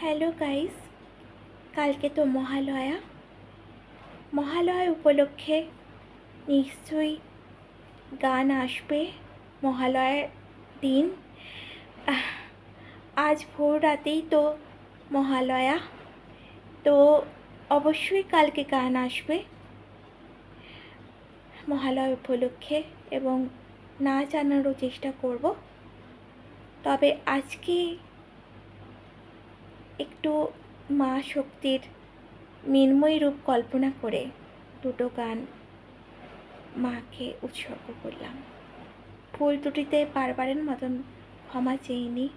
Hello guys, কালকে তো মহালয়া উপলক্ষে নিশ্চয়ই গান আসবে। মহালয়ার দিন আজ ভোর রাতেই তো মহালয়া, তো অবশ্যই কালকে গান আসবে মহালয়া উপলক্ষে এবং নাচ আনারও চেষ্টা করব। তবে আজকে একটু মা শক্তির মৃন্ময়ী রূপ কল্পনা করে দুটো গান মাকে উৎসর্গ করলাম। ভুল ত্রুটিতে বারবারের মতন ক্ষমা চেয়ে নিই।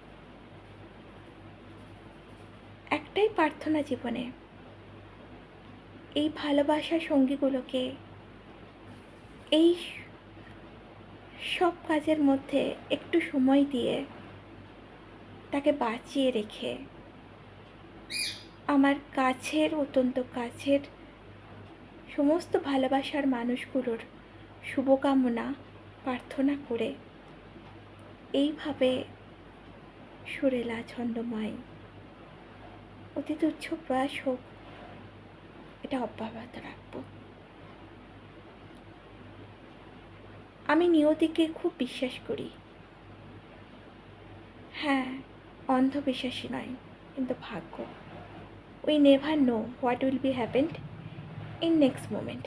একটাই প্রার্থনা জীবনে, এই ভালোবাসার সঙ্গীগুলোকে এই সব কাজের মধ্যে একটু সময় দিয়ে তাকে বাঁচিয়ে রেখে আমার কাছের, অত্যন্ত কাছের সমস্ত ভালোবাসার মানুষগুলোর শুভকামনা প্রার্থনা করে এইভাবে সুরেলা ছন্দময় অতি তুচ্ছ প্রয়াস হোক, এটা অব্যাহত রাখব। আমি নিয়তিকে খুব বিশ্বাস করি। হ্যাঁ, অন্ধবিশ্বাসী নয়, কিন্তু ভাগ্য, we never know what will be happened in next moment.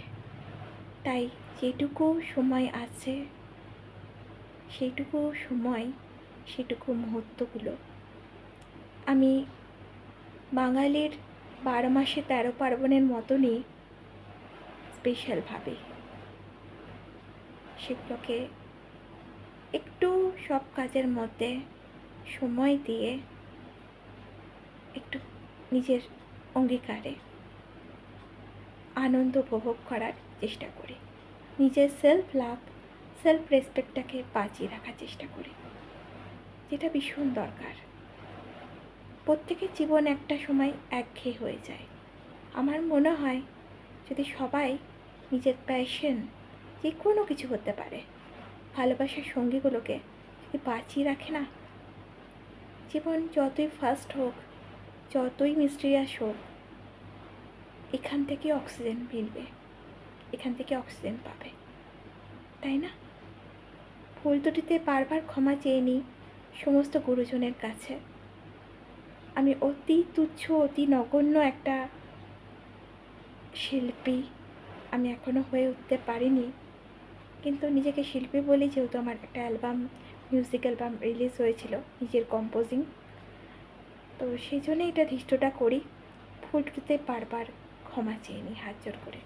তাই যেটুকু সময় আছে সেইটুকু সময়, সেটুকু মুহূর্তগুলো আমি বাঙালির 12 মাসে 13 পার্বণের মতনই স্পেশালভাবে সেগুলোকে একটু সব কাজের মধ্যে সময় দিয়ে একটু নিজের অঙ্গীকারে আনন্দ উপভোগ করার চেষ্টা করি। নিজের সেলফ লাভ, সেলফ রেসপেক্টটাকে বাঁচিয়ে রাখার চেষ্টা করি, যেটা ভীষণ দরকার। প্রত্যেকের জীবন একটা সময় একঘেয়ে হয়ে যায়। আমার মনে হয় যদি সবাই নিজের প্যাশন, যে কোনো কিছু হতে পারে, ভালোবাসার সঙ্গীগুলোকে যদি বাঁচিয়ে রাখে না, জীবন যতই ফাস্ট হোক, যতই মিস্টিরিয়াস হোক, এখান থেকে অক্সিজেন মিলবে, এখান থেকে অক্সিজেন পাবে, তাই না? ভুল ত্রুটিতে বারবার ক্ষমা চেয়ে নিই সমস্ত গুরুজনের কাছে। আমি অতি তুচ্ছ, অতি নগণ্য একটা শিল্পী, আমি এখনও হয়ে উঠতে পারিনি, কিন্তু নিজেকে শিল্পী বলেই, যেহেতু আমার একটা মিউজিক অ্যালবাম রিলিজ হয়েছিল নিজের কম্পোজিং, তো সেই জন্যই এটা ধৃষ্টটা করি। ভুল ত্রুটিতে বারবার ক্ষমা চেয়ে নিই হাত জোড় করে।